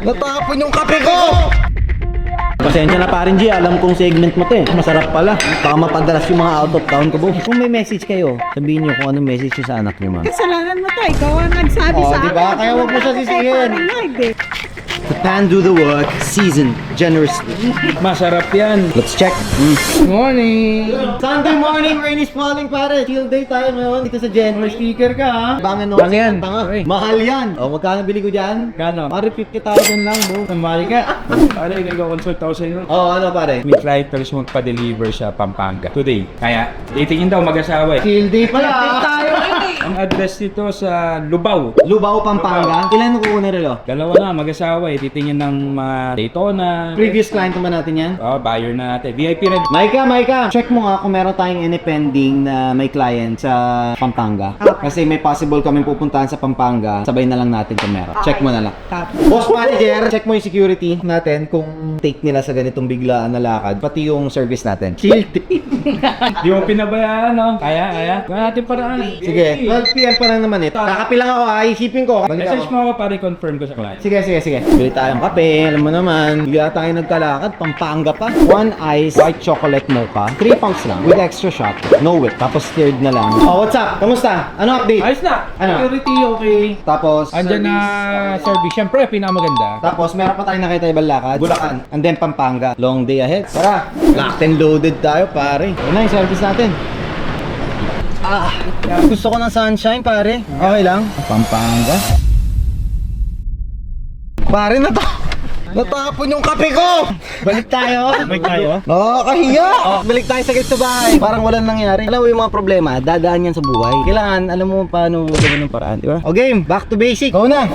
Natapon yung kape ko! Pasensya na parin G, alam kong segment mo to eh. Masarap pala. Baka mapadalas yung mga out of town ko, boss. Kung may message kayo, sabihin nyo kung anong message nyo sa anak nyo, ma'am. Kasalanan mo to, ikaw ang nagsabi sa akin. Diba? Kaya wag mo siya sisihin. The pan do the work, season generously. Masarap yan. Let's check. Morning! Sunday morning, rain is falling, pare. Chill day tayo ngayon dito sa Generous. Speaker ka ha? Bangan no? Bang yan. Tanga. Mahal yan. O, magkano bili ko dyan? Kano? Pare, 50,000 lang, bro. Namali ka. Pare, nag-consult ako sa inyo. Oh, ano pare? May client talaga siya magpa-deliver sa Pampanga today. Kaya, titingin daw mag-asawa eh. Chill day pala! Ang address dito sa Lubao. Lubao, Pampanga. Ilan kukuha relo? Dalawa na mag-asawa eh. Titingin ng mga Daytona. Previous client naman natin yan. Oh, buyer na natin. VIP rin. Maika, check mo nga kung meron tayong any pending na may client sa Pampanga. Kasi may possible kami pupuntahan sa Pampanga. Sabay na lang natin kung meron. Check mo na lang. Boss manager, check mo yung security natin kung take nila sa ganitong biglaan na lakad. Pati yung service natin. Chill. Di mo pinabayaan, no? Kaya. Gawin natin paraan. Sige, 12 PM pa lang naman ito. Kakapilang ako, isipin ko. Balik Message ako. mo ako para i-confirm ko sa client. Sige. Bili tayong kape, alam mo naman. Bigla tayo nagkalakad, Pampanga pa. 1 ice, white chocolate mocha. 3 pounds lang, with extra shot. No whip, tapos stirred na lang. Oh, what's up? Kamusta? Ano update? Ayos na. Ano? Security okay. Tapos, Andyan na service. Siyempre, pinakamaganda. tapos meron pa tayong nakita ibang lakad. Bulacan. And then Pampanga. Long day ahead. Tara, locked and loaded tayo, pare. Yun na yung service natin. Gusto ko ng sunshine, pare. Okay lang. Pampanga. Pare na to. Natapon yung kape ko! Balik tayo. Nakakahiya! Balik tayo saglit sa bahay. Parang walang nangyari. Alam mo yung mga problema, dadaan yan sa buhay. Kailangan, alam mo paano gawin ng paraan, di ba? O game, back to basic. Go na!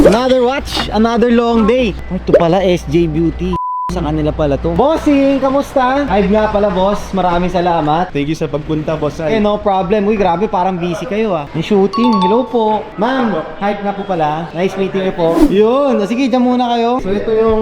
Another watch, another long day. Ito pala, SJ Beauty. Sa kanila pala to. Bossing, kamusta? Hype nga pala, boss. Maraming salamat. Thank you sa pagpunta, boss. No problem. Uy, grabe, parang busy kayo ah. May shooting. Hello po. Ma'am, hype nga po pala. Nice meeting you po. Yun. Sige, dyan muna kayo. So, ito yung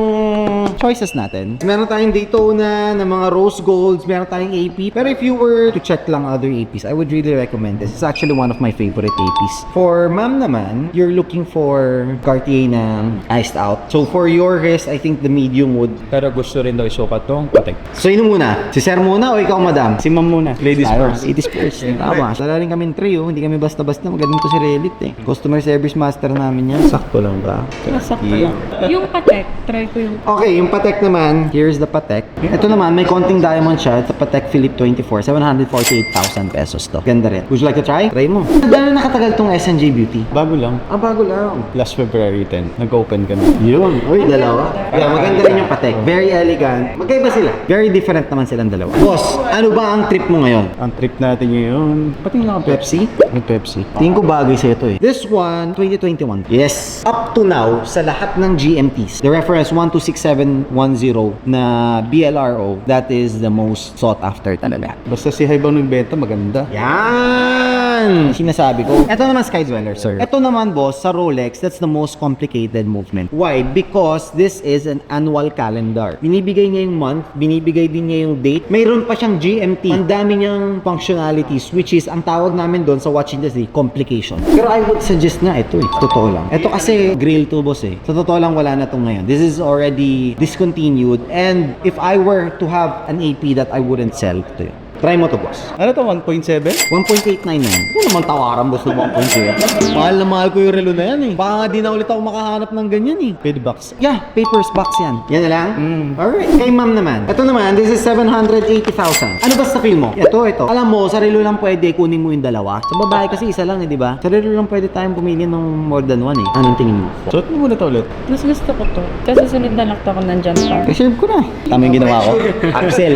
choices natin. Meron tayong Daytona na mga rose golds. Meron tayong AP. Pero if you were to check lang other APs, I would really recommend this. It's actually one of my favorite APs. For ma'am naman, you're looking for Cartier na iced out. So, for your wrist, I think the medium would. Pero gusto rin daw isukat tong patek. So, yun muna. Si sir muna o ikaw, madam? Si ma'am muna. Ladies first. Ladies first. Tama. Sala rin kami trio. Hindi kami basta-basta. Magaling to si Relit eh. Customer service master namin yan. Sakto lang ba? Nasakto lang. Yung patek, try ko yung... Okay, yung Patek naman. Here's the Patek. Ito naman, may konting diamond siya. Ito Patek Philippe 24. 748,000 pesos to. Ganda rin. Would you like to try? Try mo. Gano'n nakatagal tong SNJ Beauty? Bago lang. Bago lang. Last February 10, nag-open kami. Yun. Uy, dalawa. Yeah, maganda rin yung Patek. Very elegant. Magkaiba sila. Very different naman silang dalawa. Boss, ano ba ang trip mo ngayon? Ang trip natin ngayon, pati nga Pepsi? May Pepsi. Tingin ko bagay sa'yo to eh. This one, 2021. Yes. Up to now, sa lahat ng GMTs, the reference 126710 na BLRO, that is the most sought after talaga. Basta si Haibang nagbenta, maganda. Yan! Sinasabi ko. Ito naman Sky Dweller, sir. Ito naman, boss, sa Rolex, that's the most complicated movement. Why? Because this is an annual calendar. Binibigay niya yung month, binibigay din niya yung date. Mayroon pa siyang GMT. Ang dami niyang functionalities, which is, ang tawag namin doon sa watch industry, complication. Pero I would suggest na ito eh. Totoo lang. Ito kasi grill to, boss eh. Sa totoo lang, wala na to ngayon. This is already discontinued. And if I were to have an AP that I wouldn't sell to you. Try mo to, boss. Ano to, 1.7? 1.899. Ano naman tawaran, boss, ng 1.0? Mahal na mahal ko yung relo na yan eh. Baka nga di na ulit ako makahanap ng ganyan eh. Paid box. Yeah, papers box yan. Yan na lang? Alright. Kay ma'am naman. Ito naman, this is 780,000. Ano ba sa feel mo? Ito. Alam mo, sa relo lang pwede kunin mo yung dalawa. Sa babae kasi isa lang eh, di ba? Sa relo lang pwede tayong pumili ng more than one eh. Anong tingin mo? Suot mo muna to ulit. Mas gusto ko to. Kasi sunod na lakta ko nandyan pa. Reserve ko na. Tama yung ginawa ko.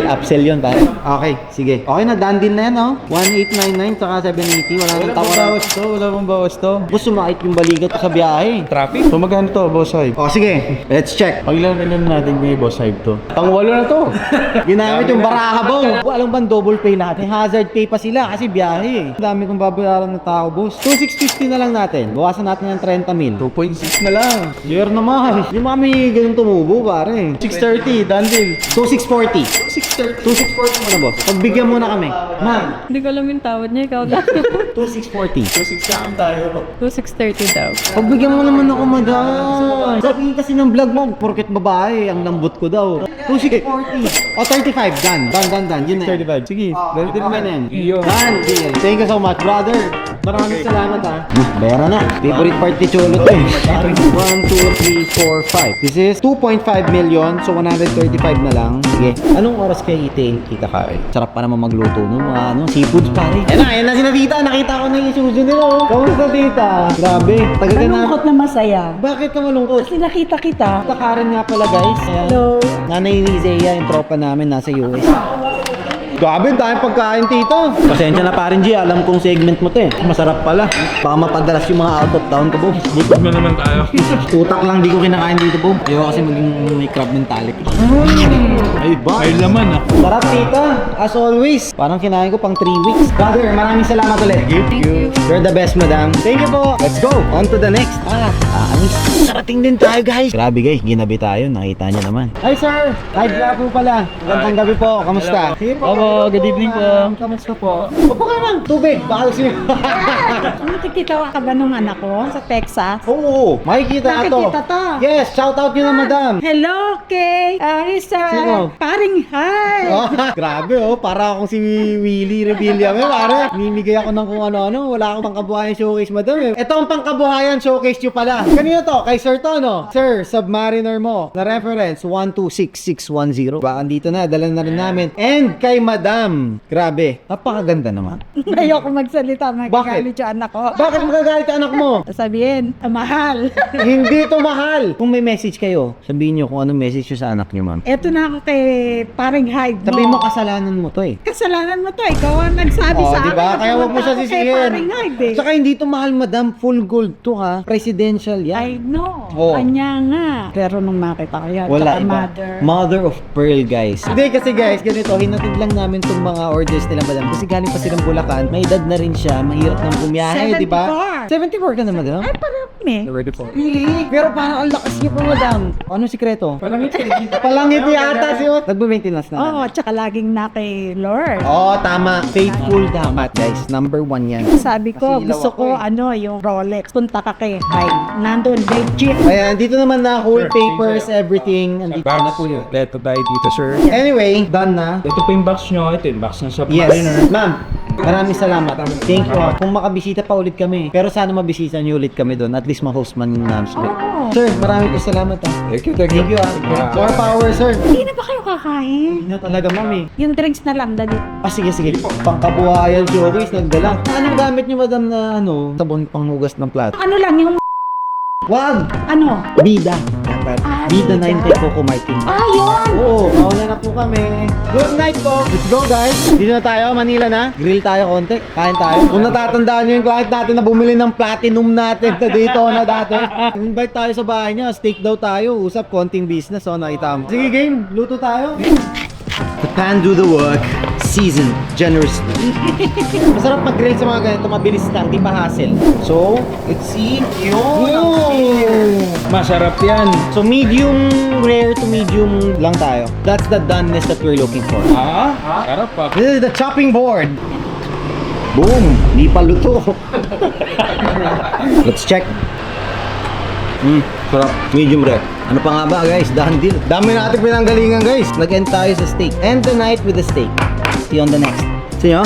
Upsell yun, pare. Okay, sige. Okay na, done din na yan, oh. 1899 saka 780. Wala nang tawaran. Wala pang bawas to. Gusto sumakit yung balikat ko sa biyahe. Traffic? So magkano to, boss Haib? O, sige. Let's check. Paglan natin may boss Haib to. Pang-walo na to. Ginamit yung baraha baw. Alam bang double pay natin? Hazard pay pa sila kasi biyahe. Ang dami kong babayaran ng tao, boss. 2,650 na lang natin. Bawasan natin ng 30 mil. 2.6 na lang. Year naman. Hindi mami ganun tumubo, pare. 630, done deal. 2,640. 2,640 mo na, boss. Pagbigyan Pagbigyan mo na kami. Ma'am, Hindi ko alam yung tawad niya, ikaw daw. 2640. 6 tayo. 2630 daw. Pagbigyan mo naman ako, madam. Sabihin kasi ng vlog mo, porket babae, ang lambot ko daw. 2640. O, 35. Done. Yun na. 35. Sige. Okay na yan. Iyo. Done. Sige. Thank you so much, brother. Maraming salamat ha. Bayaran na. Favorite part ni Cholo to eh. 1, 2, 3, 4, 5. This is 2.5 million. So 135 na lang. Sige. Anong oras kayo itiin kita ka? Sarap pa naman magluto ng mga seafoods pare. Yan na si Tita. Nakita ko na yung suso nila oh. Kamusta Tita? Grabe. Taga ka na. Malungkot na masaya. Bakit ka malungkot? Kasi nakita kita. Karen nga pala guys. Ayan. Hello. Nanay ni Zea, yung tropa namin nasa US. Grabe, tayong pagkain tito. Pasensya na parin G, alam kong segment mo to eh. Masarap pala. Baka mapadalas yung mga out of town ko, Bo. Butog na naman tayo. Utak lang di ko kinakain dito, Bo. Ayaw kasi maging may crab mentality. Ay, ba? May laman ah. Sarap tita, as always. Parang kinain ko pang 3 weeks. Brother, maraming salamat ulit. Thank you. You're the best, madam. Thank you po. Let's go. On to the next. Anis. Narating din tayo, guys. Grabe, guys. Ginabi tayo. Nakita niyo naman. Hi, sir. Hi, po pala. Magandang gabi po. Kamusta? Sige po. Opo, good evening po. Kamusta po? Upo ka lang. Tubig. Baka gusto niyo. Nakikita ka ba nung anak ko sa Texas? Oo. Makikita to. Nakikita to. Yes. Shout out niyo na, madam. Hello, kay Sino? paring hi. Oh, grabe oh, para akong si Willie Revilla eh, pare. Mimigay ako ng kung ano-ano, wala akong pangkabuhayan showcase, madam eh. Ito ang pangkabuhayan showcase nyo pala. Kanino to? Kay Sir to, no? Sir, Submariner mo. Na reference, 126610. Ba, andito na, dala na rin namin. And kay Madam. Grabe, napakaganda naman. Ayoko magsalita, magagalit yung anak ko. Bakit magagalit ang anak mo? Sabihin, mahal. Hindi to mahal. Kung may message kayo, sabihin nyo kung anong message nyo sa anak nyo, ma'am. Eto na ako kay paring hi mo. Sabihin mo kasalanan mo to eh. Kasalanan mo to, ikaw ang nagsabi sa akin. Diba? Kaya wag mo siya Pumunta ako kay sisihin. paring hi, eh. Saka hindi to mahal, madam. Full gold to ha. Presidential I yan. know. Oo. Kanya nga. Pero nung makita ko yan, Wala tsaka iba. mother. Of pearl, guys. Hindi kasi guys, ganito, hinatid lang namin tong mga orders nila, madam. Kasi galing pa silang Bulacan. May edad na rin siya. Mahirap ng bumiyahe, di ba? 74 ka na, madam? Ay, parami. Ready po. Really? Pero parang ang lakas niya pa, madam. Ano sikreto? Palangit Palangit yata siya. Nagbe-maintenance na. Oo, tsaka laging na kay Lord. Oo, tama. Faithful dapat, guys. Number 1 yan. Sabi ko, Kasi ilaw gusto ako ko, yung Rolex. Punta ka kay Hyde. Nandun, legit. Ayan, dito naman na whole papers, everything. Andito Box. na po yun. Leto tayo dito, sir. Anyway, done na. Ito po yung box nyo. Ito yung box ng Yes. Submariner. Ma'am, maraming salamat. Thank you. Kung makabisita pa ulit kami. Pero sana mabisita niyo ulit kami doon. At least ma-host man yung namin. Oo. Sir, maraming po salamat ha. Thank you. Thank you More power, sir. Hindi na ba kayo kakain? Hindi na talaga, ma'am eh. Yung drinks na lang, dali. Sige. Pangkabuhayan showcase, nagdala. Anong gamit niyo, madam, na sabon panghugas ng plato? Ano lang, yung Wag! ano? Bida. Dapat. Ah, Bida Bida. 9 Coco Martin. Yun! Oo, mauna na po kami. Good night po. Let's go guys. Dito na tayo, Manila na. Grill tayo konti. Kain tayo. Kung natatandaan nyo yung client natin na bumili ng platinum natin na dito na dati. Invite tayo sa bahay niya. Steak daw tayo. Usap, konting business. O, nakita mo. Sige game, luto tayo. The pan do the work. Season generously. Masarap mag-grill sa mga ganito. Mabilis lang. Di pa hassle. So, let's see. Yun! Masarap yan. So medium rare to medium lang tayo. That's the doneness that we're looking for. Sarap pa. This is the chopping board. Boom! Di pa luto. Let's check. Sarap. Medium rare. Ano pa nga ba guys? Done deal. Dami natin pinanggalingan guys. Nag-end tayo sa steak. End the night with the steak. See you on the next. See you?